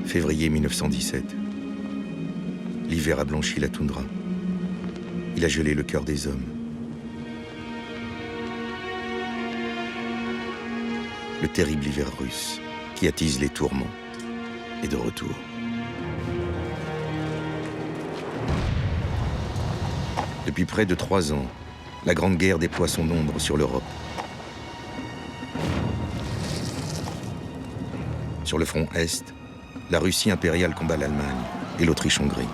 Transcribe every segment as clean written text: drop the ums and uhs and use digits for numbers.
Février 1917. L'hiver a blanchi la toundra. Il a gelé le cœur des hommes. Le terrible hiver russe qui attise les tourments est de retour. Depuis près de 3 ans, la Grande Guerre déploie son ombre sur l'Europe. Sur le front Est, la Russie impériale combat l'Allemagne et l'Autriche-Hongrie.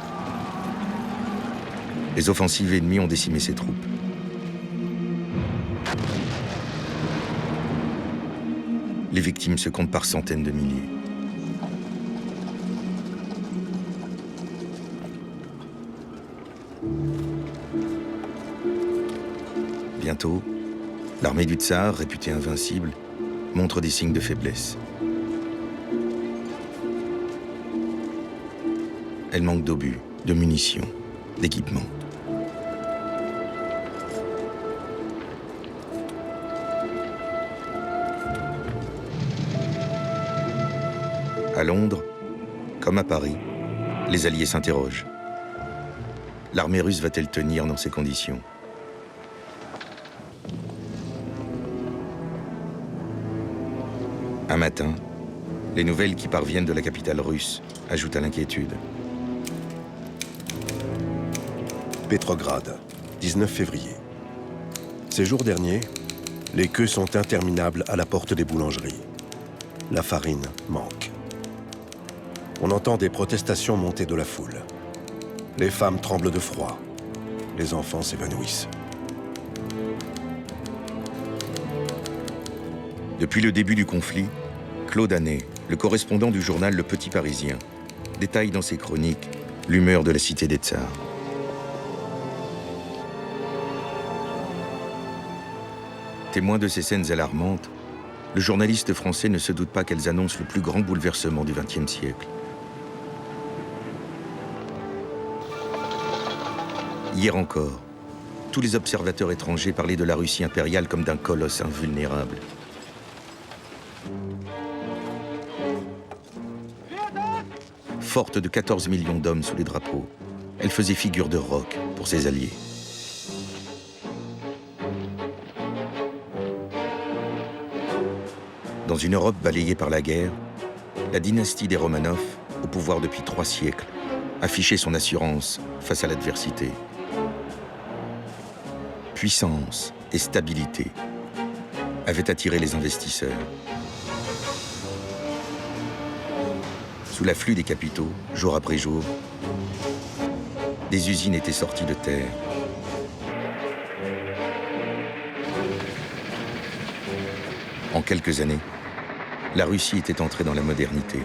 Les offensives ennemies ont décimé ses troupes. Les victimes se comptent par centaines de milliers. Bientôt, l'armée du tsar, réputée invincible, montre des signes de faiblesse. Elle manque d'obus, de munitions, d'équipements. À Londres, comme à Paris, les Alliés s'interrogent. L'armée russe va-t-elle tenir dans ces conditions ? Un matin, les nouvelles qui parviennent de la capitale russe ajoutent à l'inquiétude. Petrograd, 19 février. Ces jours derniers, les queues sont interminables à la porte des boulangeries. La farine manque. On entend des protestations monter de la foule. Les femmes tremblent de froid. Les enfants s'évanouissent. Depuis le début du conflit, Claude Hannet, le correspondant du journal Le Petit Parisien, détaille dans ses chroniques l'humeur de la cité des Tsars. Témoin de ces scènes alarmantes, le journaliste français ne se doute pas qu'elles annoncent le plus grand bouleversement du XXe siècle. Hier encore, tous les observateurs étrangers parlaient de la Russie impériale comme d'un colosse invulnérable. Forte de 14 millions d'hommes sous les drapeaux, elle faisait figure de roc pour ses alliés. Dans une Europe balayée par la guerre, la dynastie des Romanov, au pouvoir depuis 3 siècles, affichait son assurance face à l'adversité. Puissance et stabilité avaient attiré les investisseurs. Sous l'afflux des capitaux, jour après jour, des usines étaient sorties de terre. En quelques années, la Russie était entrée dans la modernité.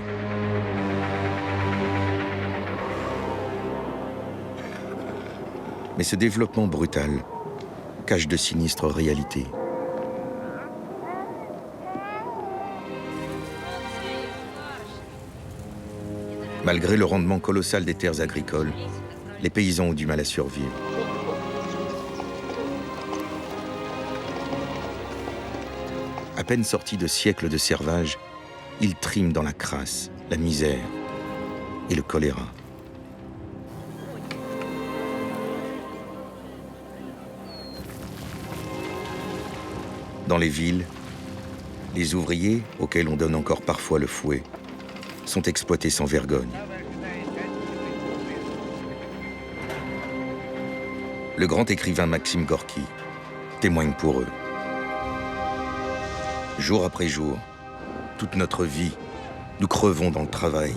Mais ce développement brutal cache de sinistres réalités. Malgré le rendement colossal des terres agricoles, les paysans ont du mal à survivre. À peine sortis de siècles de servage, ils triment dans la crasse, la misère et le choléra. Dans les villes, les ouvriers, auxquels on donne encore parfois le fouet, sont exploités sans vergogne. Le grand écrivain Maxime Gorky témoigne pour eux. Jour après jour, toute notre vie, nous crevons dans le travail,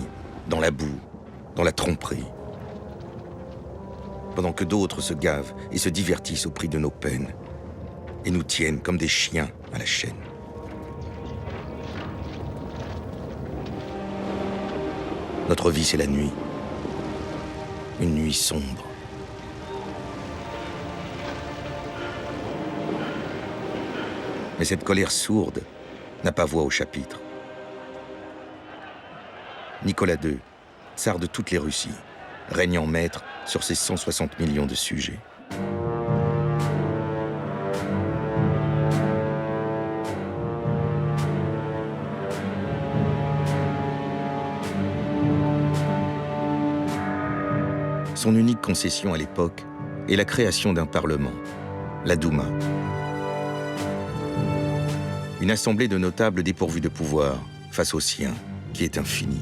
dans la boue, dans la tromperie. Pendant que d'autres se gavent et se divertissent au prix de nos peines et nous tiennent comme des chiens à la chaîne. Notre vie, c'est la nuit. Une nuit sombre. Mais cette colère sourde n'a pas voix au chapitre. Nicolas II, tsar de toutes les Russies, règne en maître sur ses 160 millions de sujets. Son unique concession à l'époque est la création d'un parlement, la Douma. Une assemblée de notables dépourvus de pouvoir face au sien, qui est infini.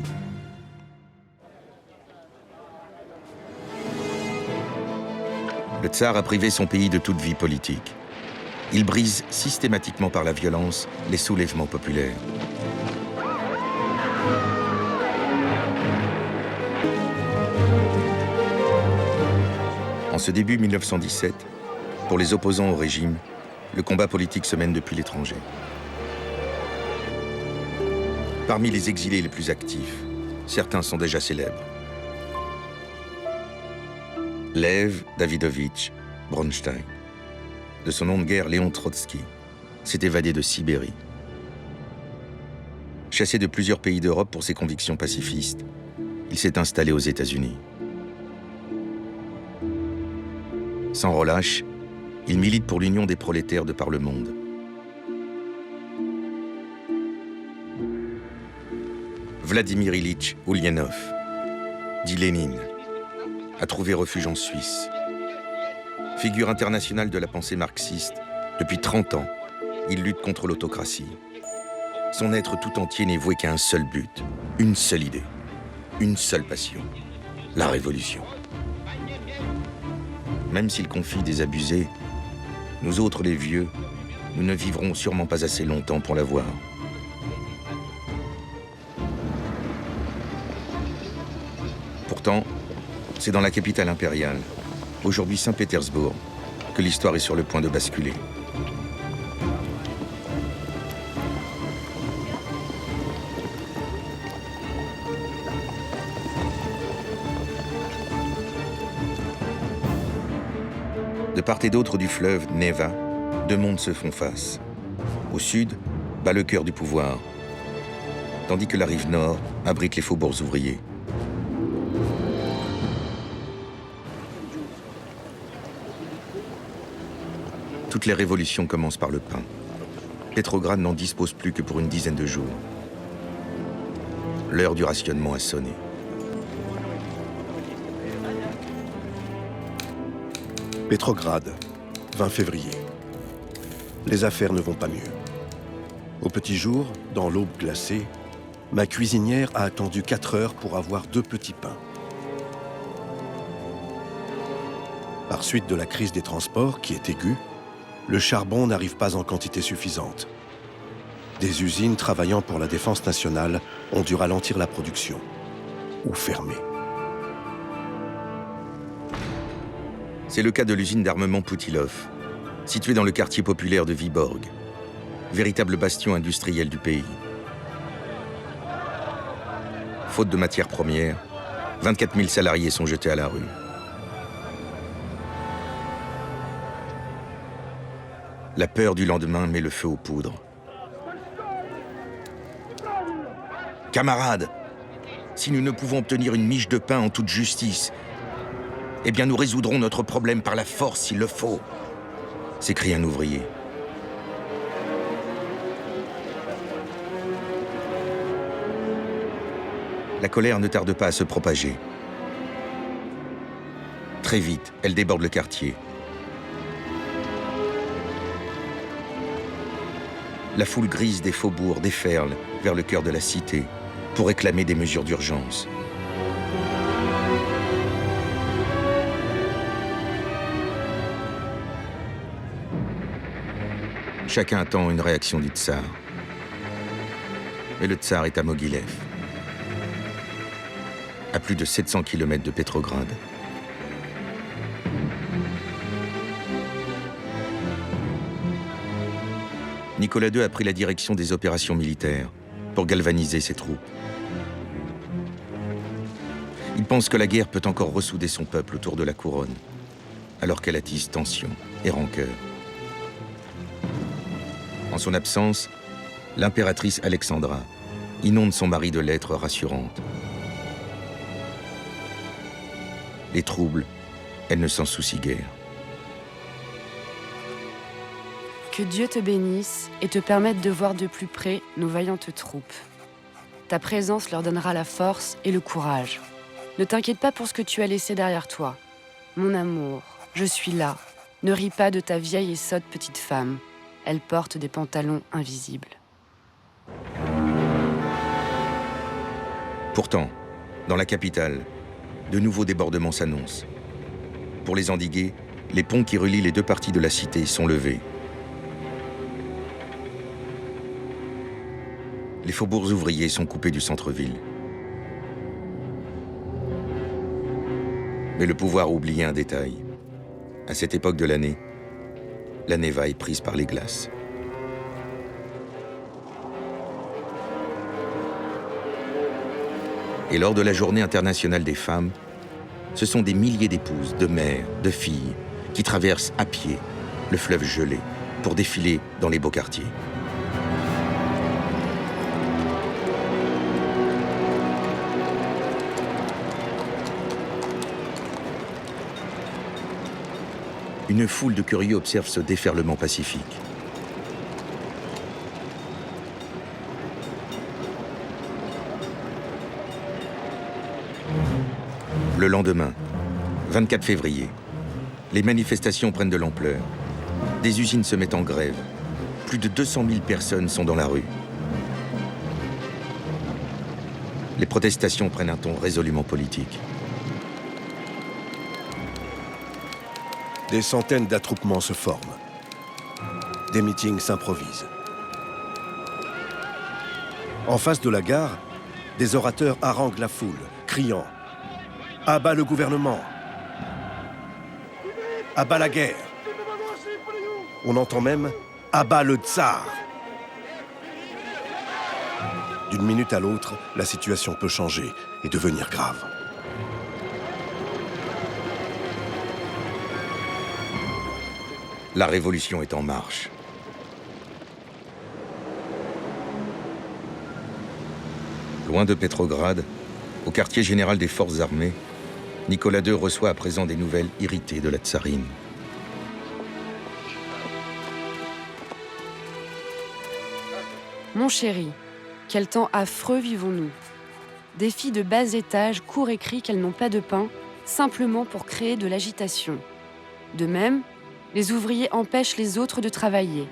Le tsar a privé son pays de toute vie politique. Il brise systématiquement par la violence les soulèvements populaires. En ce début 1917, pour les opposants au régime, le combat politique se mène depuis l'étranger. Parmi les exilés les plus actifs, certains sont déjà célèbres. Lev Davidovitch Bronstein, de son nom de guerre Léon Trotsky, s'est évadé de Sibérie. Chassé de plusieurs pays d'Europe pour ses convictions pacifistes, il s'est installé aux États-Unis. Sans relâche, il milite pour l'union des prolétaires de par le monde. Vladimir Ilitch Ulyanov, dit Lénine, a trouvé refuge en Suisse. Figure internationale de la pensée marxiste, depuis 30 ans, il lutte contre l'autocratie. Son être tout entier n'est voué qu'à un seul but, une seule idée, une seule passion, la révolution. Même s'il confie des abusés, nous autres les vieux, nous ne vivrons sûrement pas assez longtemps pour la voir. Pourtant, c'est dans la capitale impériale, aujourd'hui Saint-Pétersbourg, que l'histoire est sur le point de basculer. De part et d'autre du fleuve Neva, deux mondes se font face. Au sud, bat le cœur du pouvoir, tandis que la rive nord abrite les faubourgs ouvriers. Toutes les révolutions commencent par le pain. Petrograd n'en dispose plus que pour une dizaine de jours. L'heure du rationnement a sonné. Petrograd, 20 février. Les affaires ne vont pas mieux. Au petit jour, dans l'aube glacée, ma cuisinière a attendu 4 heures pour avoir 2 petits pains. Par suite de la crise des transports, qui est aiguë, le charbon n'arrive pas en quantité suffisante. Des usines travaillant pour la défense nationale ont dû ralentir la production ou fermer. C'est le cas de l'usine d'armement Poutilov, située dans le quartier populaire de Vyborg, véritable bastion industriel du pays. Faute de matières premières, 24 000 salariés sont jetés à la rue. La peur du lendemain met le feu aux poudres. Camarades, si nous ne pouvons obtenir une miche de pain en toute justice, eh bien nous résoudrons notre problème par la force s'il le faut, s'écrie un ouvrier. La colère ne tarde pas à se propager. Très vite, elle déborde le quartier. La foule grise des faubourgs déferle vers le cœur de la cité pour réclamer des mesures d'urgence. Chacun attend une réaction du tsar. Mais le tsar est à Mogilev, à plus de 700 km de Petrograd. Nicolas II a pris la direction des opérations militaires pour galvaniser ses troupes. Il pense que la guerre peut encore ressouder son peuple autour de la couronne, alors qu'elle attise tension et rancœur. En son absence, l'impératrice Alexandra inonde son mari de lettres rassurantes. Les troubles, elle ne s'en soucie guère. Que Dieu te bénisse et te permette de voir de plus près nos vaillantes troupes. Ta présence leur donnera la force et le courage. Ne t'inquiète pas pour ce que tu as laissé derrière toi. Mon amour, je suis là. Ne ris pas de ta vieille et sotte petite femme. Elle porte des pantalons invisibles. Pourtant, dans la capitale, de nouveaux débordements s'annoncent. Pour les endiguer, les ponts qui relient les deux parties de la cité sont levés. Les faubourgs ouvriers sont coupés du centre-ville. Mais le pouvoir oubliait un détail. À cette époque de l'année, la Neva est prise par les glaces. Et lors de la Journée internationale des femmes, ce sont des milliers d'épouses, de mères, de filles qui traversent à pied le fleuve gelé pour défiler dans les beaux quartiers. Une foule de curieux observe ce déferlement pacifique. Le lendemain, 24 février, les manifestations prennent de l'ampleur. Des usines se mettent en grève. Plus de 200 000 personnes sont dans la rue. Les protestations prennent un ton résolument politique. Des centaines d'attroupements se forment. Des meetings s'improvisent. En face de la gare, des orateurs haranguent la foule, criant « À bas le gouvernement ! À bas la guerre !» On entend même « À bas le tsar !» D'une minute à l'autre, la situation peut changer et devenir grave. La révolution est en marche. Loin de Petrograd, au quartier général des forces armées, Nicolas II reçoit à présent des nouvelles irritées de la tsarine. Mon chéri, quel temps affreux vivons-nous. Des filles de bas étage courent et crient qu'elles n'ont pas de pain, simplement pour créer de l'agitation. De même, les ouvriers empêchent les autres de travailler.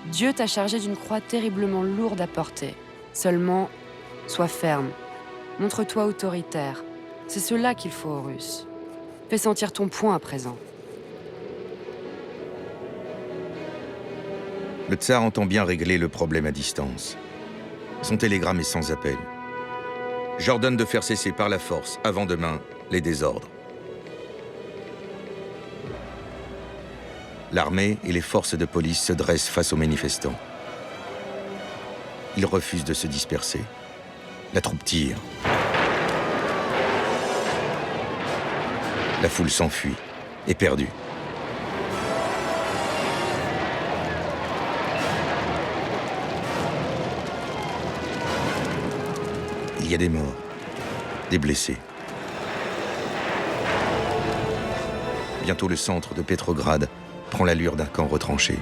Dieu t'a chargé d'une croix terriblement lourde à porter. Seulement, sois ferme. Montre-toi autoritaire. C'est cela qu'il faut aux Russes. Fais sentir ton poing à présent. Le tsar entend bien régler le problème à distance. Son télégramme est sans appel. J'ordonne de faire cesser par la force, avant demain, les désordres. L'armée et les forces de police se dressent face aux manifestants. Ils refusent de se disperser. La troupe tire. La foule s'enfuit, éperdue. Il y a des morts, des blessés. Bientôt, le centre de Petrograd prend l'allure d'un camp retranché.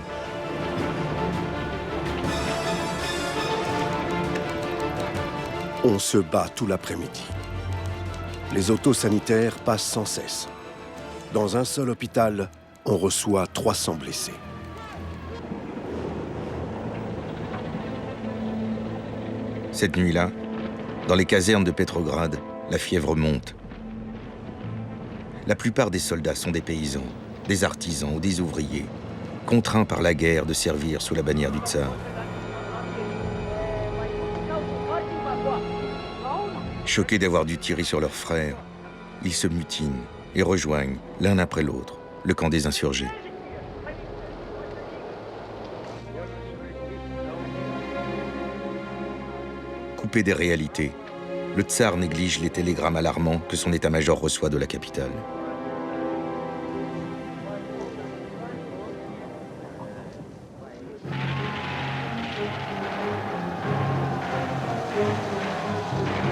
On se bat tout l'après-midi. Les autos sanitaires passent sans cesse. Dans un seul hôpital, on reçoit 300 blessés. Cette nuit-là, dans les casernes de Petrograd, la fièvre monte. La plupart des soldats sont des paysans, des artisans ou des ouvriers, contraints par la guerre de servir sous la bannière du tsar. Choqués d'avoir dû tirer sur leurs frères, ils se mutinent et rejoignent, l'un après l'autre, le camp des insurgés. Coupé des réalités, le tsar néglige les télégrammes alarmants que son état-major reçoit de la capitale.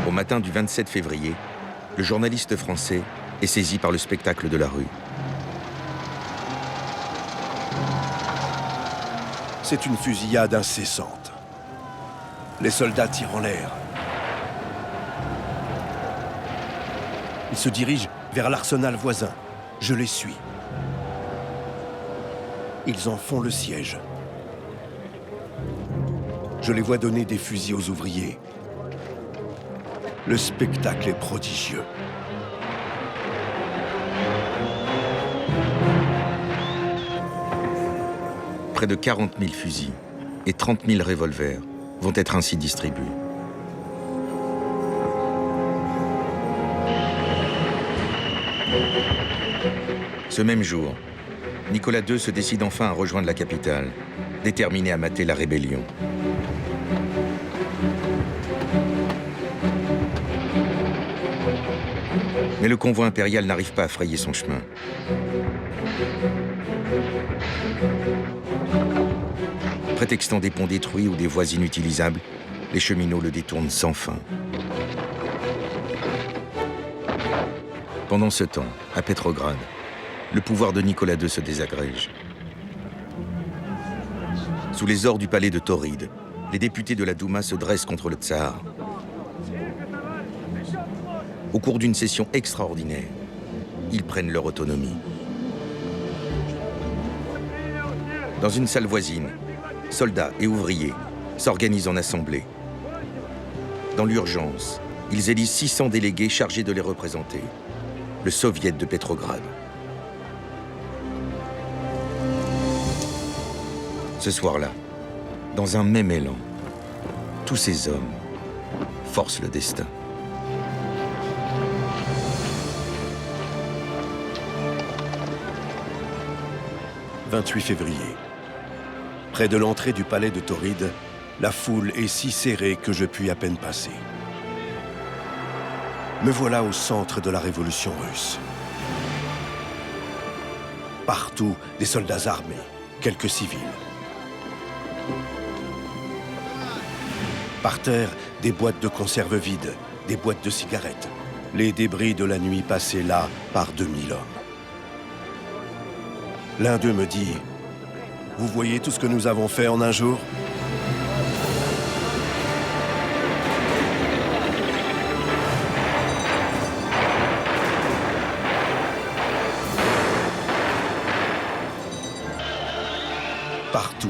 Au matin du 27 février, le journaliste français est saisi par le spectacle de la rue. C'est une fusillade incessante. Les soldats tirent en l'air. Ils se dirigent vers l'arsenal voisin. Je les suis. Ils en font le siège. Je les vois donner des fusils aux ouvriers. Le spectacle est prodigieux. Près de 40 000 fusils et 30 000 revolvers vont être ainsi distribués. Ce même jour, Nicolas II se décide enfin à rejoindre la capitale, déterminé à mater la rébellion. Mais le convoi impérial n'arrive pas à frayer son chemin. Prétextant des ponts détruits ou des voies inutilisables, les cheminots le détournent sans fin. Pendant ce temps, à Petrograd, le pouvoir de Nicolas II se désagrège. Sous les ors du palais de Tauride, les députés de la Douma se dressent contre le tsar. Au cours d'une session extraordinaire, ils prennent leur autonomie. Dans une salle voisine, soldats et ouvriers s'organisent en assemblée. Dans l'urgence, ils élisent 600 délégués chargés de les représenter. Le Soviet de Petrograd. Ce soir-là, dans un même élan, tous ces hommes forcent le destin. « 28 février. Près de l'entrée du palais de Tauride, la foule est si serrée que je puis à peine passer. Me voilà au centre de la révolution russe. Partout, des soldats armés, quelques civils. Par terre, des boîtes de conserve vides, des boîtes de cigarettes, les débris de la nuit passée là par 2000 hommes. L'un d'eux me dit « Vous voyez tout ce que nous avons fait en un jour ? » Partout,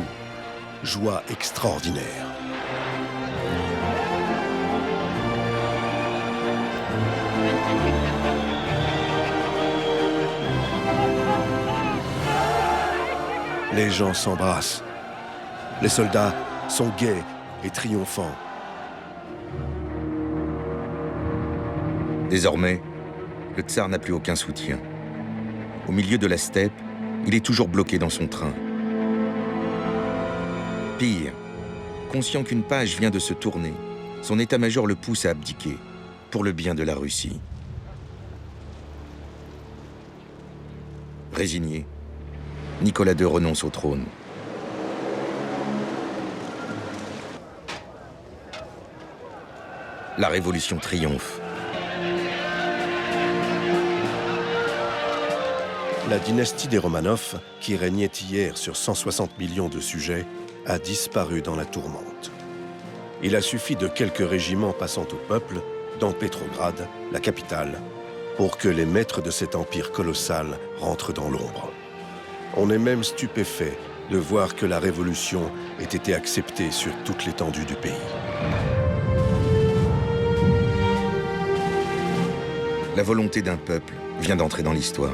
joie extraordinaire. Les gens s'embrassent. Les soldats sont gais et triomphants. Désormais, le tsar n'a plus aucun soutien. Au milieu de la steppe, il est toujours bloqué dans son train. Pire, conscient qu'une page vient de se tourner, son état-major le pousse à abdiquer, pour le bien de la Russie. Résigné, Nicolas II renonce au trône. La révolution triomphe. La dynastie des Romanov, qui régnait hier sur 160 millions de sujets, a disparu dans la tourmente. Il a suffi de quelques régiments passant au peuple, dans Petrograd, la capitale, pour que les maîtres de cet empire colossal rentrent dans l'ombre. On est même stupéfait de voir que la révolution ait été acceptée sur toute l'étendue du pays. La volonté d'un peuple vient d'entrer dans l'histoire.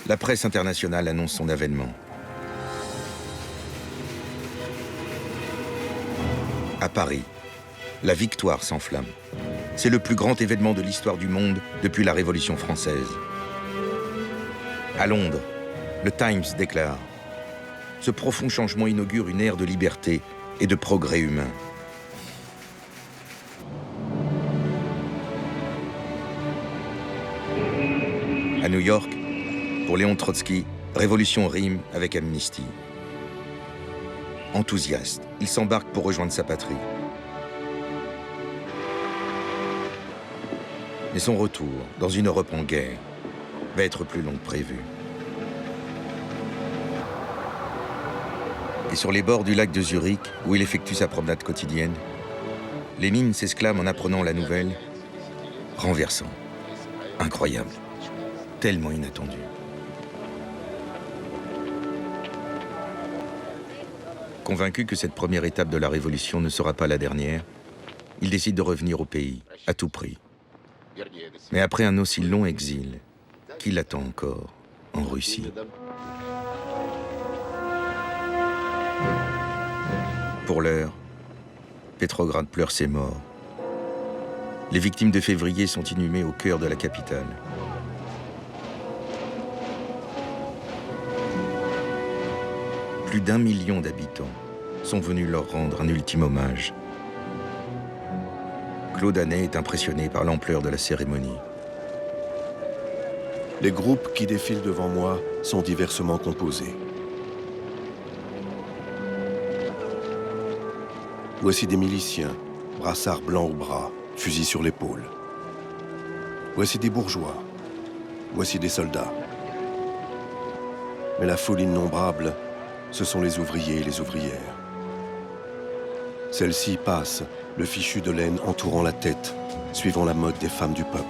La presse internationale annonce son avènement. À Paris, la victoire s'enflamme. C'est le plus grand événement de l'histoire du monde depuis la Révolution française. À Londres, le Times déclare « Ce profond changement inaugure une ère de liberté et de progrès humain. » À New York, pour Léon Trotsky, révolution rime avec amnistie. Enthousiaste, il s'embarque pour rejoindre sa patrie. Mais son retour, dans une Europe en guerre, va être plus long que prévu. Et sur les bords du lac de Zurich, où il effectue sa promenade quotidienne, Lénine s'exclame en apprenant la nouvelle. Renversant. Incroyable. Tellement inattendu. Convaincu que cette première étape de la révolution ne sera pas la dernière, il décide de revenir au pays, à tout prix. Mais après un aussi long exil, qui l'attend encore en Russie? Pour l'heure, Petrograd pleure ses morts. Les victimes de février sont inhumées au cœur de la capitale. Plus d'1 million d'habitants sont venus leur rendre un ultime hommage. Claude Anet est impressionné par l'ampleur de la cérémonie. Les groupes qui défilent devant moi sont diversement composés. Voici des miliciens, brassards blancs au bras, fusils sur l'épaule. Voici des bourgeois. Voici des soldats. Mais la foule innombrable, ce sont les ouvriers et les ouvrières. Celles-ci passent, le fichu de laine entourant la tête, suivant la mode des femmes du peuple.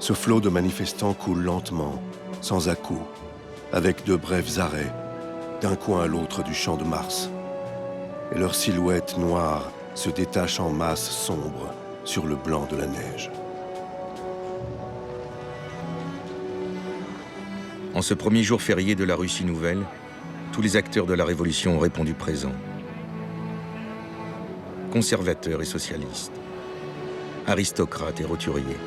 Ce flot de manifestants coule lentement, sans à-coups, avec de brefs arrêts, d'un coin à l'autre du champ de Mars. Et leurs silhouettes noires se détachent en masse sombre sur le blanc de la neige. En ce premier jour férié de la Russie nouvelle, tous les acteurs de la Révolution ont répondu présent. Conservateurs et socialistes, aristocrates et roturiers,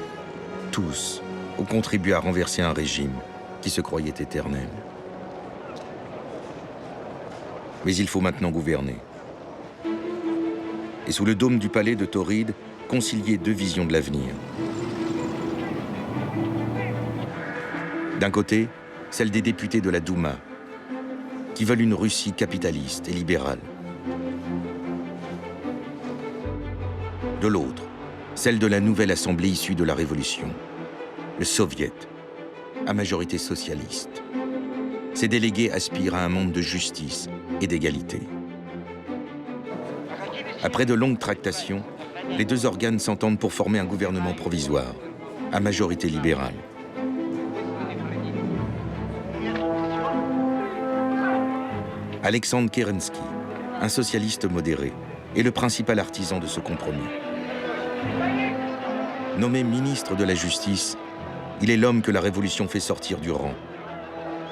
tous ont contribué à renverser un régime qui se croyait éternel. Mais il faut maintenant gouverner. Et sous le dôme du palais de Tauride, concilier deux visions de l'avenir. D'un côté, celle des députés de la Douma, qui veulent une Russie capitaliste et libérale. De l'autre, celle de la nouvelle assemblée issue de la Révolution, le Soviet, à majorité socialiste. Ces délégués aspirent à un monde de justice et d'égalité. Après de longues tractations, les deux organes s'entendent pour former un gouvernement provisoire, à majorité libérale. Alexandre Kerensky, un socialiste modéré, est le principal artisan de ce compromis. Nommé ministre de la Justice, il est l'homme que la Révolution fait sortir du rang.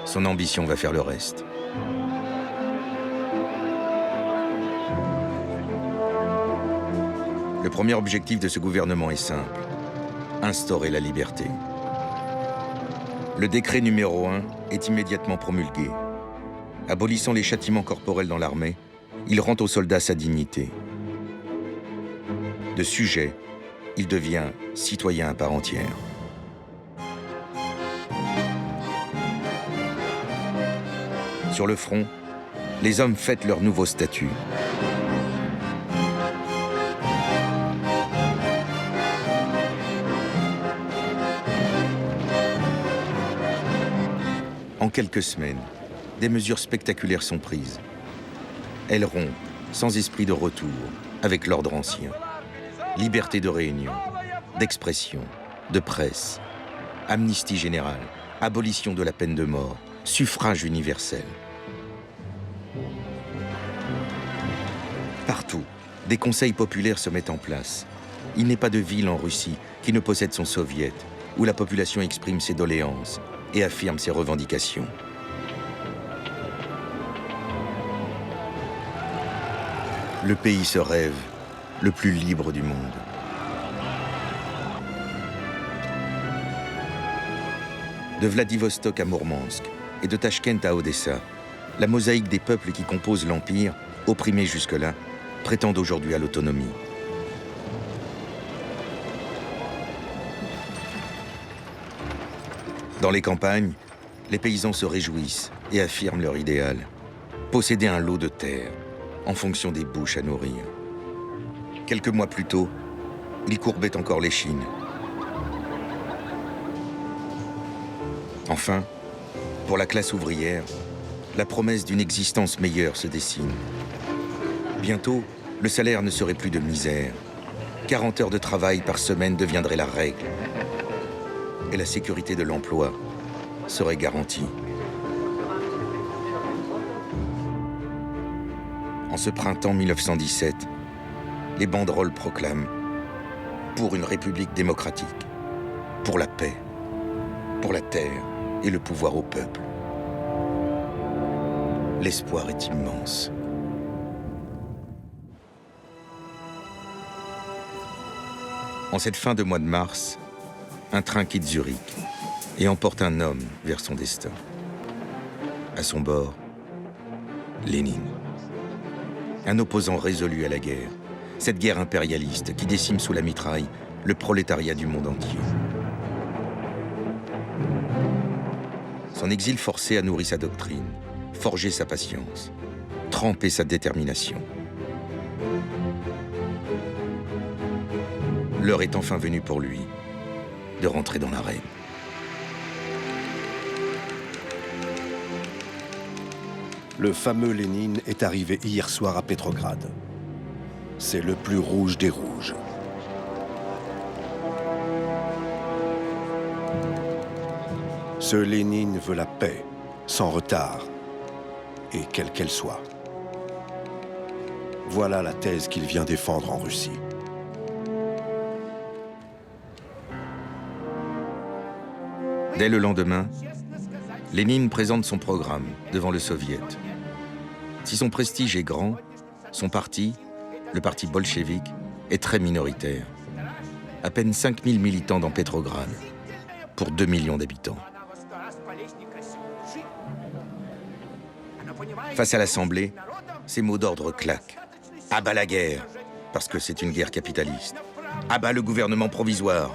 Son ambition va faire le reste. Le premier objectif de ce gouvernement est simple, instaurer la liberté. Le décret numéro 1 est immédiatement promulgué. Abolissant les châtiments corporels dans l'armée, il rend aux soldats sa dignité. De sujet, il devient citoyen à part entière. Sur le front, les hommes fêtent leur nouveau statut. En quelques semaines, des mesures spectaculaires sont prises. Elles rompent, sans esprit de retour, avec l'ordre ancien. Liberté de réunion, d'expression, de presse, amnistie générale, abolition de la peine de mort, suffrage universel. Partout, des conseils populaires se mettent en place. Il n'est pas de ville en Russie qui ne possède son soviet, où la population exprime ses doléances et affirme ses revendications. Le pays se rêve, le plus libre du monde. De Vladivostok à Mourmansk et de Tachkent à Odessa, la mosaïque des peuples qui composent l'Empire, opprimés jusque-là, prétendent aujourd'hui à l'autonomie. Dans les campagnes, les paysans se réjouissent et affirment leur idéal. Posséder un lot de terre, en fonction des bouches à nourrir. Quelques mois plus tôt, ils courbaient encore l'échine. Enfin, pour la classe ouvrière, la promesse d'une existence meilleure se dessine. Bientôt, le salaire ne serait plus de misère. 40 heures de travail par semaine deviendraient la règle. Et la sécurité de l'emploi serait garantie. En ce printemps 1917, les banderoles proclament « Pour une république démocratique, pour la paix, pour la terre et le pouvoir au peuple ». L'espoir est immense. En cette fin de mois de mars, un train quitte Zurich et emporte un homme vers son destin. À son bord, Lénine. Un opposant résolu à la guerre, cette guerre impérialiste qui décime sous la mitraille le prolétariat du monde entier. Son exil forcé a nourri sa doctrine, forgé sa patience, trempé sa détermination. L'heure est enfin venue pour lui de rentrer dans l'arène. Le fameux Lénine est arrivé hier soir à Petrograd. C'est le plus rouge des rouges. Ce Lénine veut la paix, sans retard, et quelle qu'elle soit. Voilà la thèse qu'il vient défendre en Russie. Dès le lendemain, Lénine présente son programme devant le Soviet. Si son prestige est grand, son parti, le parti bolchevique, est très minoritaire. À peine 5000 militants dans Petrograd, pour 2 millions d'habitants. Face à l'Assemblée, ces mots d'ordre claquent. À bas la guerre, parce que c'est une guerre capitaliste. À bas le gouvernement provisoire,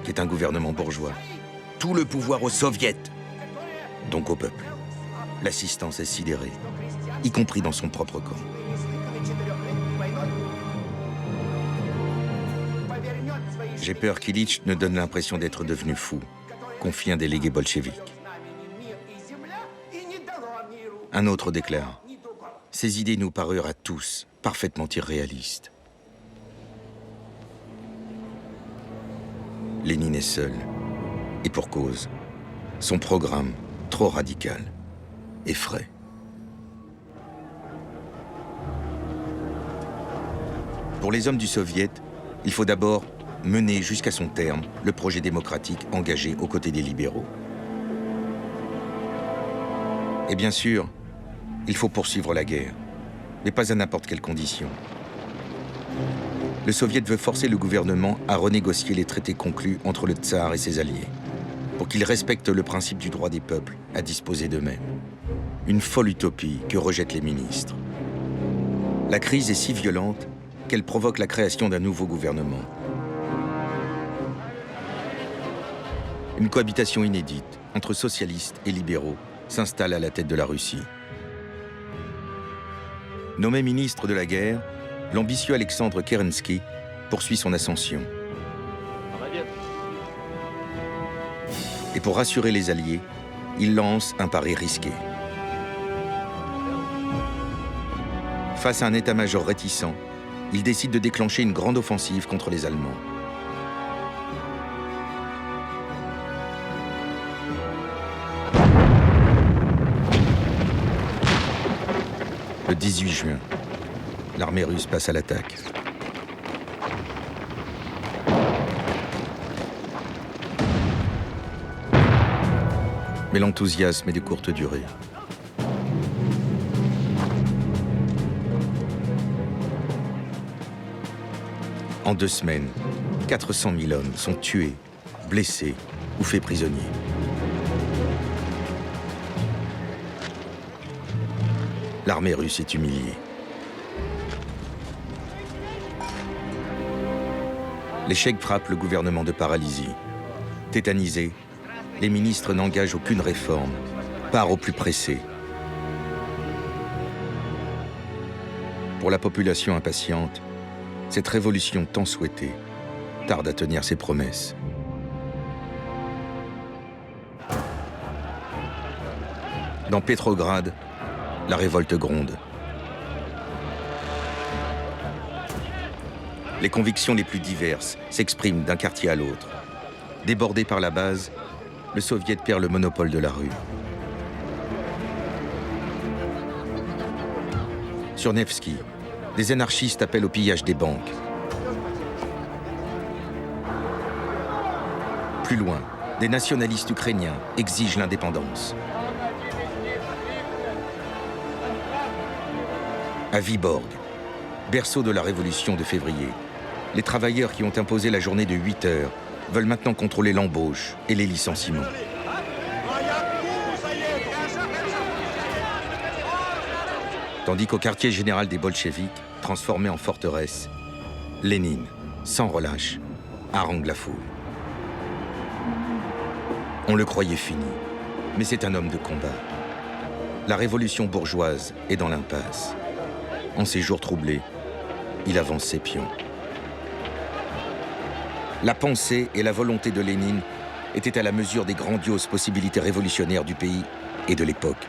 qui est un gouvernement bourgeois. Tout le pouvoir aux soviets, donc au peuple. L'assistance est sidérée, y compris dans son propre camp. J'ai peur qu'Ilitch ne donne l'impression d'être devenu fou, confie un délégué bolchevique. Un autre déclare « Ces idées nous parurent à tous parfaitement irréalistes. » Lénine est seul, et pour cause. Son programme, trop radical, effraie. Pour les hommes du Soviet, il faut d'abord mener jusqu'à son terme le projet démocratique engagé aux côtés des libéraux. Et bien sûr, il faut poursuivre la guerre, mais pas à n'importe quelle condition. Le Soviet veut forcer le gouvernement à renégocier les traités conclus entre le tsar et ses alliés, pour qu'ils respectent le principe du droit des peuples à disposer d'eux-mêmes. Une folle utopie que rejettent les ministres. La crise est si violente qu'elle provoque la création d'un nouveau gouvernement. Une cohabitation inédite entre socialistes et libéraux s'installe à la tête de la Russie. Nommé ministre de la guerre, l'ambitieux Alexandre Kerensky poursuit son ascension. Et pour rassurer les Alliés, il lance un pari risqué. Face à un état-major réticent, il décide de déclencher une grande offensive contre les Allemands. Le 18 juin, l'armée russe passe à l'attaque. Mais l'enthousiasme est de courte durée. En 2 semaines, 400 000 hommes sont tués, blessés ou faits prisonniers. L'armée russe est humiliée. L'échec frappe le gouvernement de paralysie. Tétanisés, les ministres n'engagent aucune réforme, part au plus pressé. Pour la population impatiente, cette révolution tant souhaitée tarde à tenir ses promesses. Dans Petrograd, la révolte gronde. Les convictions les plus diverses s'expriment d'un quartier à l'autre. Débordé par la base, le soviet perd le monopole de la rue. Sur Nevski, des anarchistes appellent au pillage des banques. Plus loin, des nationalistes ukrainiens exigent l'indépendance. À Vyborg, berceau de la révolution de février, les travailleurs qui ont imposé la journée de 8 heures veulent maintenant contrôler l'embauche et les licenciements. Tandis qu'au quartier général des bolcheviks, transformé en forteresse, Lénine, sans relâche, harangue la foule. On le croyait fini, mais c'est un homme de combat. La révolution bourgeoise est dans l'impasse. En ces jours troublés, il avance ses pions. La pensée et la volonté de Lénine étaient à la mesure des grandioses possibilités révolutionnaires du pays et de l'époque.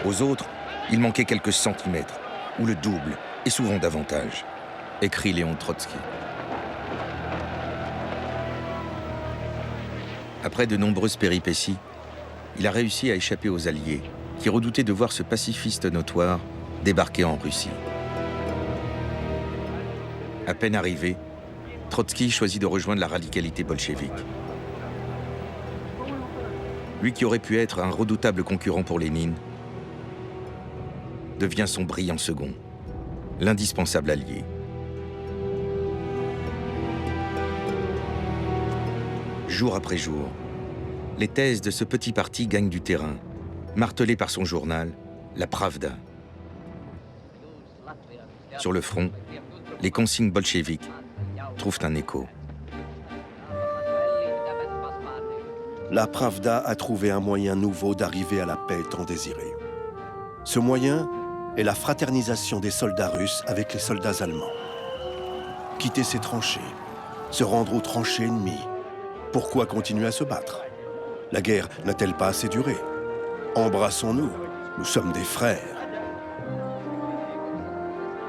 Aux autres, il manquait quelques centimètres, ou le double, et souvent davantage, écrit Léon Trotsky. Après de nombreuses péripéties, il a réussi à échapper aux Alliés, qui redoutaient de voir ce pacifiste notoire débarquer en Russie. À peine arrivé, Trotsky choisit de rejoindre la radicalité bolchevique. Lui qui aurait pu être un redoutable concurrent pour Lénine, devient son brillant second, l'indispensable allié. Jour après jour, les thèses de ce petit parti gagnent du terrain, martelées par son journal, la Pravda. Sur le front, les consignes bolcheviques trouvent un écho. La Pravda a trouvé un moyen nouveau d'arriver à la paix tant désirée. Ce moyen est la fraternisation des soldats russes avec les soldats allemands. Quitter ces tranchées, se rendre aux tranchées ennemies. Pourquoi continuer à se battre? La guerre n'a-t-elle pas assez duré? Embrassons-nous, nous sommes des frères.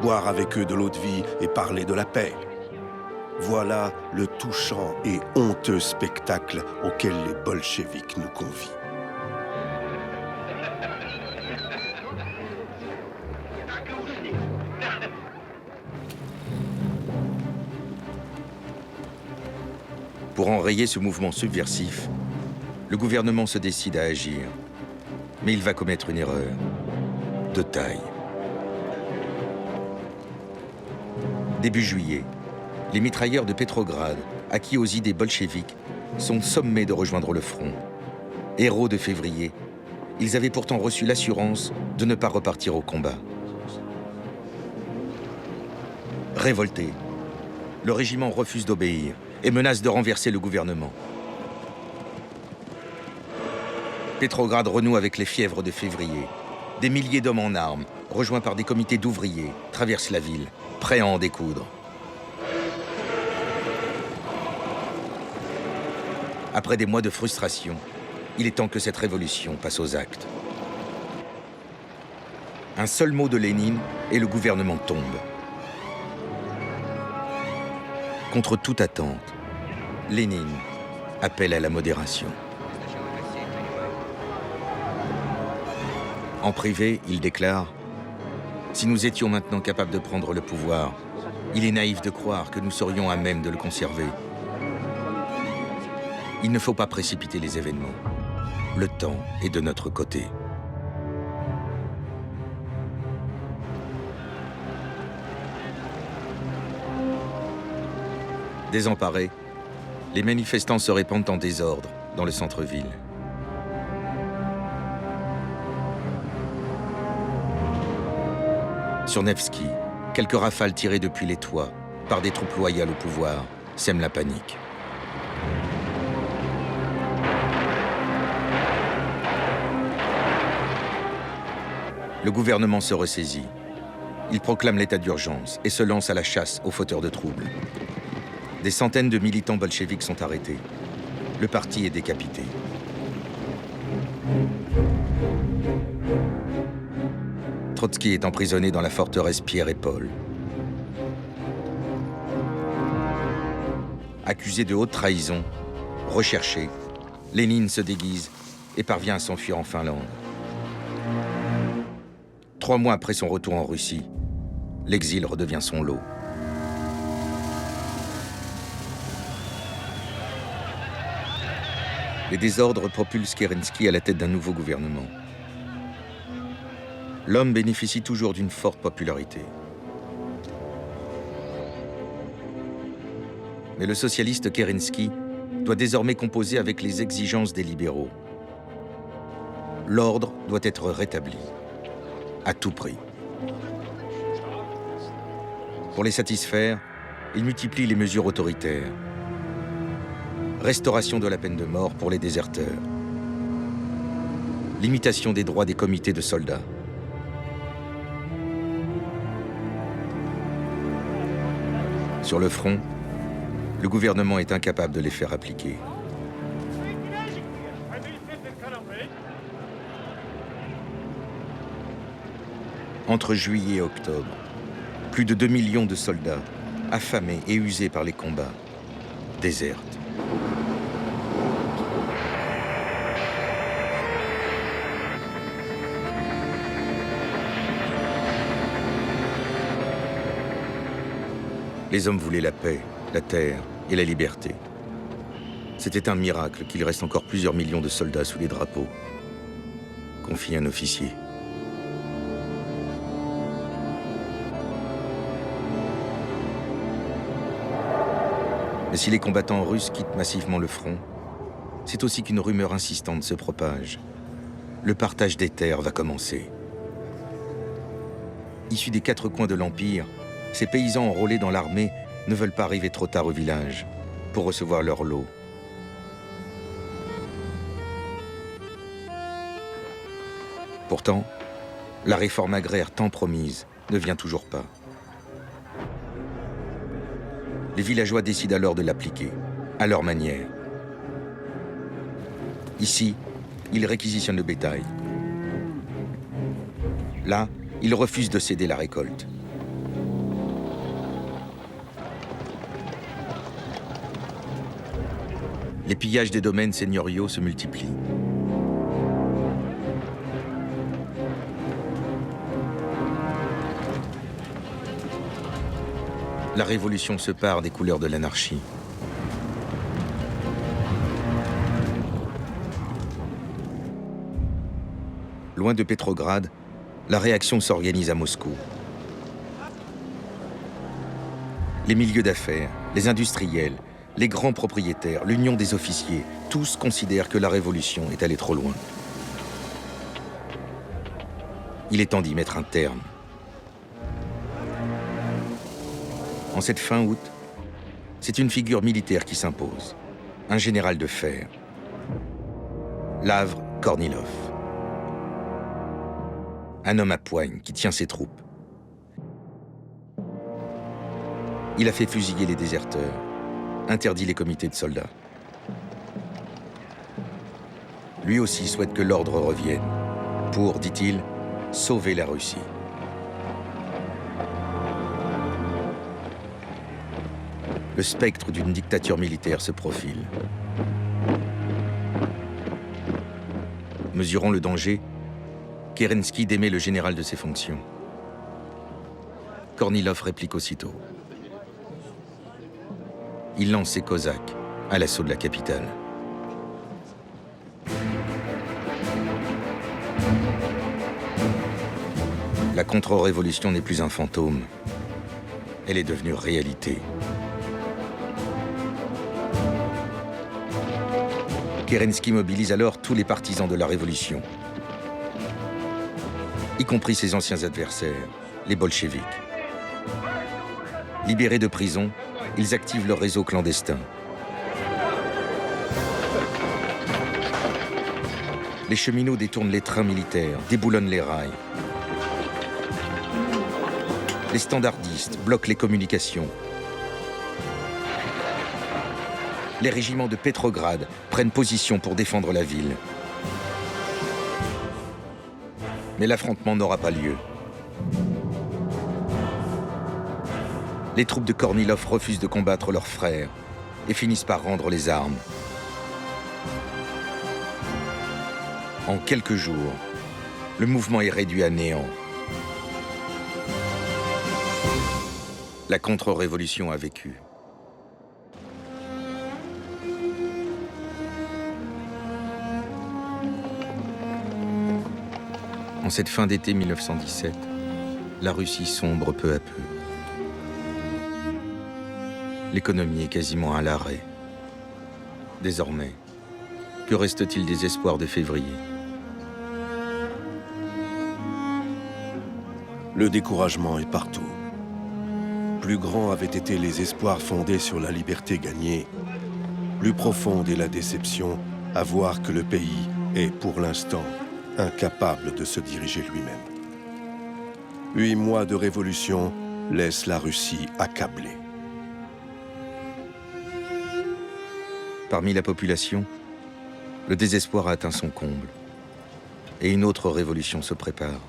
Boire avec eux de l'eau de vie et parler de la paix. Voilà le touchant et honteux spectacle auquel les bolcheviks nous convient. Pour enrayer ce mouvement subversif, le gouvernement se décide à agir. Mais il va commettre une erreur de taille. Début juillet, les mitrailleurs de Petrograd, acquis aux idées bolcheviques, sont sommés de rejoindre le front. Héros de février, ils avaient pourtant reçu l'assurance de ne pas repartir au combat. Révolté, le régiment refuse d'obéir et menace de renverser le gouvernement. Petrograd renoue avec les fièvres de février. Des milliers d'hommes en armes, rejoints par des comités d'ouvriers, traversent la ville, prêts à en découdre. Après des mois de frustration, il est temps que cette révolution passe aux actes. Un seul mot de Lénine et le gouvernement tombe. Contre toute attente, Lénine appelle à la modération. En privé, il déclare « Si nous étions maintenant capables de prendre le pouvoir, il est naïf de croire que nous serions à même de le conserver. Il ne faut pas précipiter les événements. Le temps est de notre côté. » Désemparés, les manifestants se répandent en désordre dans le centre-ville. Sur Nevski, quelques rafales tirées depuis les toits par des troupes loyales au pouvoir sèment la panique. Le gouvernement se ressaisit. Il proclame l'état d'urgence et se lance à la chasse aux fauteurs de troubles. Des centaines de militants bolcheviks sont arrêtés. Le parti est décapité. Trotsky est emprisonné dans la forteresse Pierre et Paul. Accusé de haute trahison, recherché, Lénine se déguise et parvient à s'enfuir en Finlande. 3 mois après son retour en Russie, l'exil redevient son lot. Les désordres propulsent Kerensky à la tête d'un nouveau gouvernement. L'homme bénéficie toujours d'une forte popularité. Mais le socialiste Kerensky doit désormais composer avec les exigences des libéraux. L'ordre doit être rétabli, à tout prix. Pour les satisfaire, il multiplie les mesures autoritaires. Restauration de la peine de mort pour les déserteurs. Limitation des droits des comités de soldats. Sur le front, le gouvernement est incapable de les faire appliquer. Entre juillet et octobre, plus de 2 millions de soldats, affamés et usés par les combats, désertent. Les hommes voulaient la paix, la terre et la liberté. C'était un miracle qu'il reste encore plusieurs millions de soldats sous les drapeaux, confie un officier. Mais si les combattants russes quittent massivement le front, c'est aussi qu'une rumeur insistante se propage. Le partage des terres va commencer. Issus des 4 coins de l'Empire, ces paysans enrôlés dans l'armée ne veulent pas arriver trop tard au village pour recevoir leur lot. Pourtant, la réforme agraire tant promise ne vient toujours pas. Les villageois décident alors de l'appliquer, à leur manière. Ici, ils réquisitionnent le bétail. Là, ils refusent de céder la récolte. Les pillages des domaines seigneuriaux se multiplient. La révolution se pare des couleurs de l'anarchie. Loin de Pétrograd, la réaction s'organise à Moscou. Les milieux d'affaires, les industriels, les grands propriétaires, l'union des officiers, tous considèrent que la révolution est allée trop loin. Il est temps d'y mettre un terme. En cette fin août, c'est une figure militaire qui s'impose, un général de fer, Lavre Kornilov. Un homme à poigne qui tient ses troupes. Il a fait fusiller les déserteurs, interdit les comités de soldats. Lui aussi souhaite que l'ordre revienne, pour, dit-il, sauver la Russie. Le spectre d'une dictature militaire se profile. Mesurant le danger, Kerensky démet le général de ses fonctions. Kornilov réplique aussitôt. Il lance ses Cosaques à l'assaut de la capitale. La contre-révolution n'est plus un fantôme. Elle est devenue réalité. Kerensky mobilise alors tous les partisans de la révolution, y compris ses anciens adversaires, les bolcheviks. Libérés de prison, ils activent leur réseau clandestin. Les cheminots détournent les trains militaires, déboulonnent les rails. Les standardistes bloquent les communications. Les régiments de Pétrograd prennent position pour défendre la ville. Mais l'affrontement n'aura pas lieu. les troupes de Kornilov refusent de combattre leurs frères et finissent par rendre les armes. En quelques jours, le mouvement est réduit à néant. La contre-révolution a vécu. En cette fin d'été 1917, la Russie sombre peu à peu. L'économie est quasiment à l'arrêt. Désormais, que reste-t-il des espoirs de février? Le découragement est partout. Plus grands avaient été les espoirs fondés sur la liberté gagnée, plus profonde est la déception à voir que le pays est, pour l'instant, incapable de se diriger lui-même. 8 mois de révolution laissent la Russie accablée. Parmi la population, le désespoir a atteint son comble. Et une autre révolution se prépare.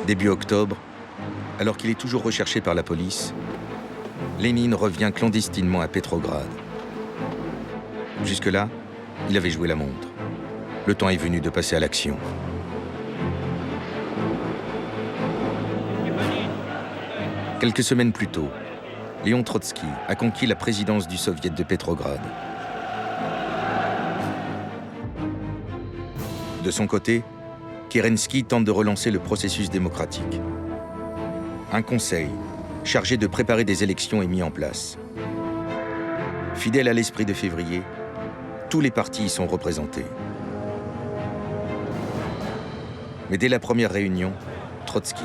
Début octobre, alors qu'il est toujours recherché par la police, Lénine revient clandestinement à Petrograd. Jusque-là, il avait joué la montre. Le temps est venu de passer à l'action. Quelques semaines plus tôt, Léon Trotsky a conquis la présidence du Soviet de Petrograd. De son côté, Kerensky tente de relancer le processus démocratique. Un conseil chargé de préparer des élections est mis en place. Fidèle à l'esprit de février, tous les partis y sont représentés. Mais dès la première réunion, Trotsky,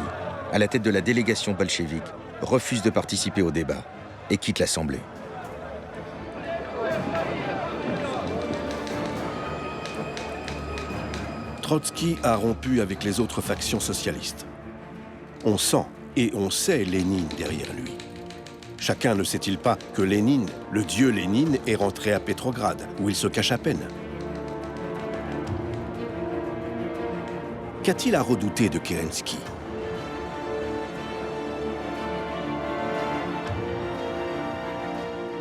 à la tête de la délégation bolchevique, refuse de participer au débat et quitte l'Assemblée. Trotsky a rompu avec les autres factions socialistes. On sent et on sait Lénine derrière lui. Chacun ne sait-il pas que Lénine, le dieu Lénine, est rentré à Petrograd, où il se cache à peine? Qu'a-t-il à redouter de Kerensky?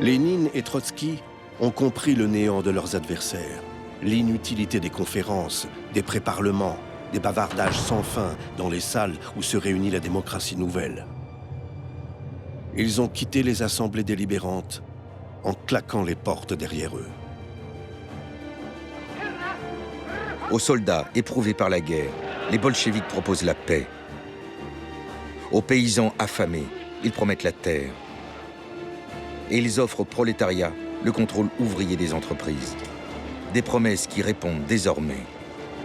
Lénine et Trotsky ont compris le néant de leurs adversaires, l'inutilité des conférences, des pré-parlements, des bavardages sans fin dans les salles où se réunit la démocratie nouvelle. Ils ont quitté les assemblées délibérantes en claquant les portes derrière eux. Aux soldats éprouvés par la guerre, les bolcheviks proposent la paix. Aux paysans affamés, ils promettent la terre. Et ils offrent au prolétariat le contrôle ouvrier des entreprises. Des promesses qui répondent désormais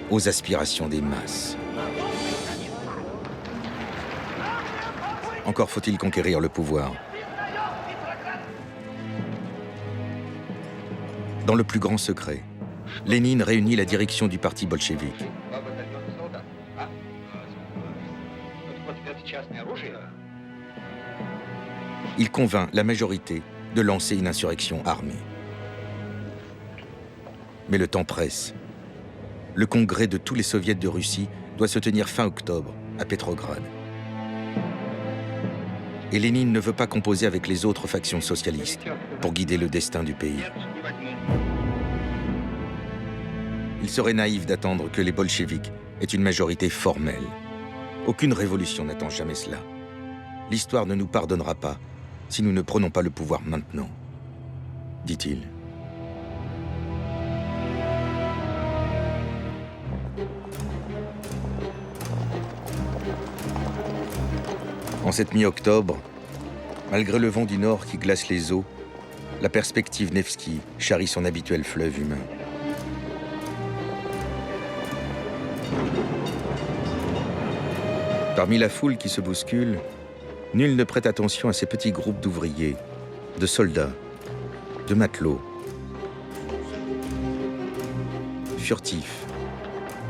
aux aspirations des masses. Encore faut-il conquérir le pouvoir. Dans le plus grand secret, Lénine réunit la direction du parti bolchevique. Il convainc la majorité de lancer une insurrection armée. Mais le temps presse. Le congrès de tous les soviets de Russie doit se tenir fin octobre, à Petrograd. Et Lénine ne veut pas composer avec les autres factions socialistes pour guider le destin du pays. Il serait naïf d'attendre que les bolcheviks aient une majorité formelle. Aucune révolution n'attend jamais cela. L'histoire ne nous pardonnera pas si nous ne prenons pas le pouvoir maintenant, dit-il. En cette mi-octobre, malgré le vent du nord qui glace les eaux, la perspective Nevski charrie son habituel fleuve humain. Parmi la foule qui se bouscule, nul ne prête attention à ces petits groupes d'ouvriers, de soldats, de matelots. Furtifs,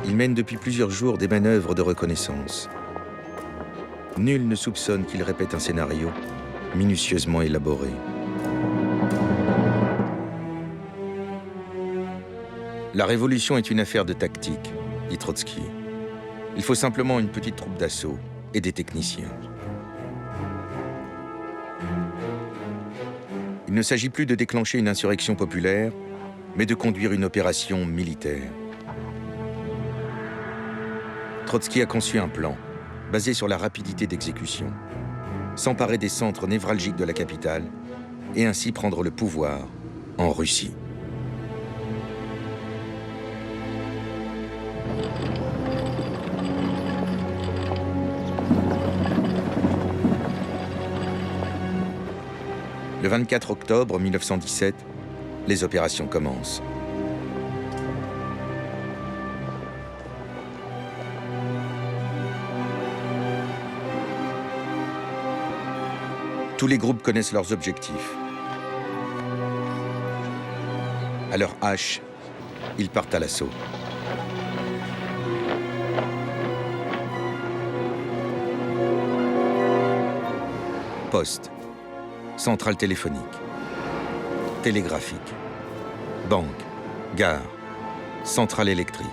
ils mènent depuis plusieurs jours des manœuvres de reconnaissance. Nul ne soupçonne qu'ils répètent un scénario minutieusement élaboré. La révolution est une affaire de tactique, dit Trotsky. Il faut simplement une petite troupe d'assaut et des techniciens. Il ne s'agit plus de déclencher une insurrection populaire, mais de conduire une opération militaire. Trotsky a conçu un plan, basé sur la rapidité d'exécution, s'emparer des centres névralgiques de la capitale et ainsi prendre le pouvoir en Russie. Le 24 octobre 1917, les opérations commencent. Tous les groupes connaissent leurs objectifs. À leur hache, ils partent à l'assaut. Poste, centrale téléphonique, télégraphique, banque, gare, centrale électrique.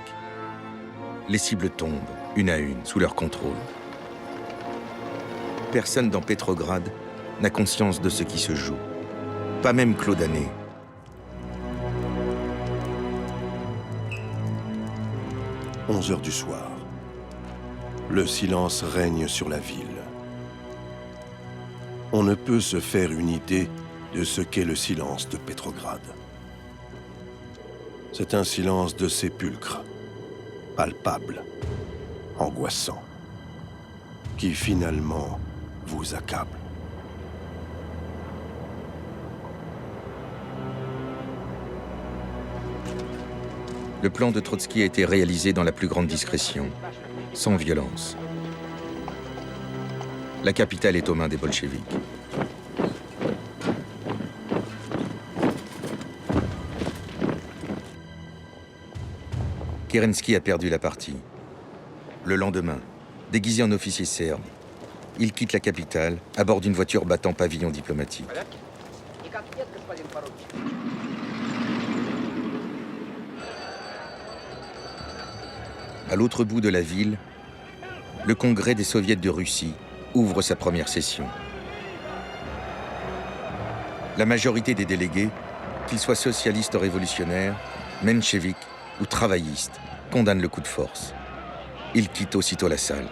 Les cibles tombent, une à une, sous leur contrôle. Personne dans Petrograd n'a conscience de ce qui se joue. Pas même Claude Anet. « 11h du soir. Le silence règne sur la ville. On ne peut se faire une idée de ce qu'est le silence de Petrograd. C'est un silence de sépulcre, palpable, angoissant, qui finalement vous accable. Le plan de Trotsky a été réalisé dans la plus grande discrétion, sans violence. La capitale est aux mains des bolcheviks. Kerensky a perdu la partie. Le lendemain, déguisé en officier serbe, il quitte la capitale à bord d'une voiture battant pavillon diplomatique. À l'autre bout de la ville, le Congrès des soviets de Russie ouvre sa première session. La majorité des délégués, qu'ils soient socialistes révolutionnaires, mencheviks ou travaillistes, condamnent le coup de force. Ils quittent aussitôt la salle.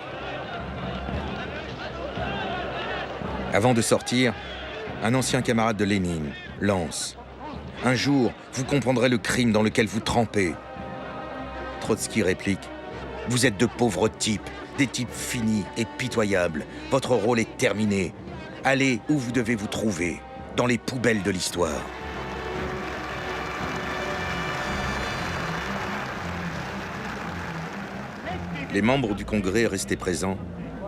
Avant de sortir, un ancien camarade de Lénine lance « Un jour, vous comprendrez le crime dans lequel vous trempez. » Trotsky réplique « Vous êtes de pauvres types, des types finis et pitoyables. Votre rôle est terminé. Allez où vous devez vous trouver, dans les poubelles de l'histoire. » Les membres du Congrès restés présents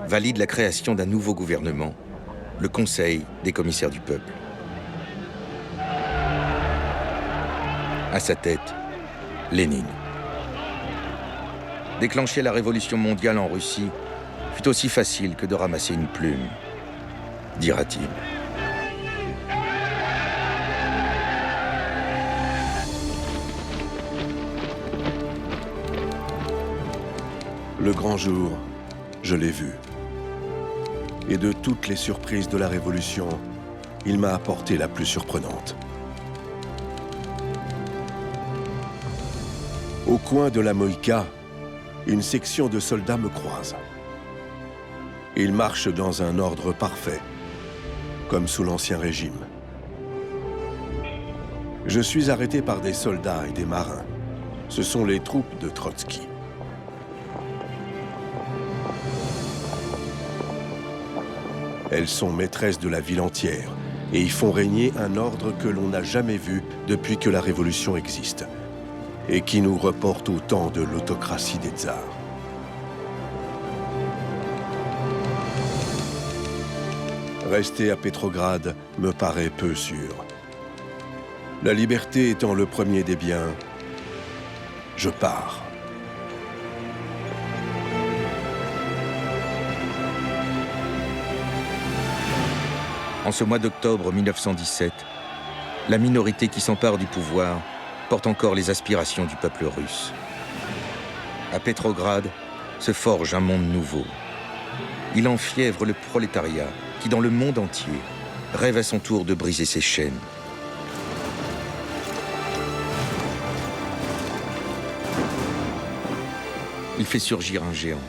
valident la création d'un nouveau gouvernement, le Conseil des commissaires du peuple. À sa tête, Lénine. Déclencher la révolution mondiale en Russie fut aussi facile que de ramasser une plume, dira-t-il. Le grand jour, je l'ai vu. Et de toutes les surprises de la Révolution, il m'a apporté la plus surprenante. Au coin de la Moïka, une section de soldats me croise. Ils marchent dans un ordre parfait, comme sous l'Ancien Régime. Je suis arrêté par des soldats et des marins. Ce sont les troupes de Trotsky. Elles sont maîtresses de la ville entière et y font régner un ordre que l'on n'a jamais vu depuis que la Révolution existe et qui nous reporte au temps de l'autocratie des tsars. Rester à Petrograd me paraît peu sûr. La liberté étant le premier des biens, je pars. En ce mois d'octobre 1917, la minorité qui s'empare du pouvoir porte encore les aspirations du peuple russe. À Petrograd, se forge un monde nouveau. Il enfièvre le prolétariat qui, dans le monde entier, rêve à son tour de briser ses chaînes. Il fait surgir un géant,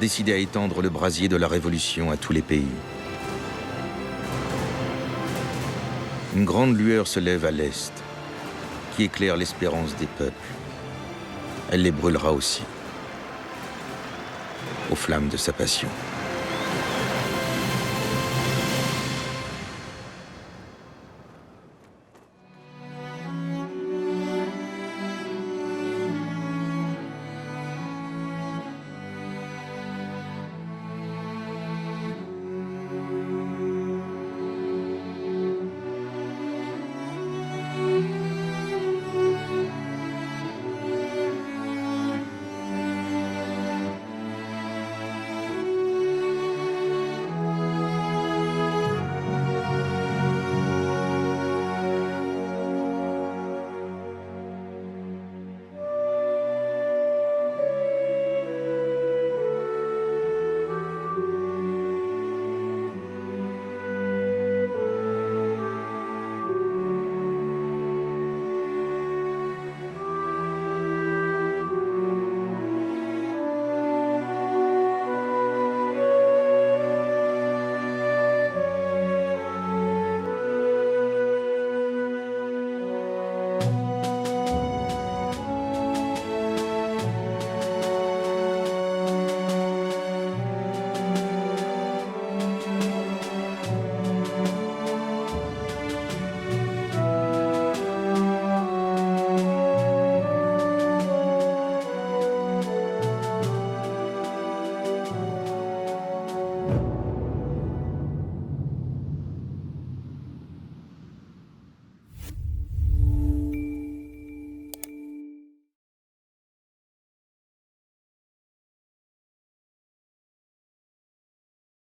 décidé à étendre le brasier de la Révolution à tous les pays. Une grande lueur se lève à l'est, qui éclaire l'espérance des peuples. Elle les brûlera aussi, aux flammes de sa passion.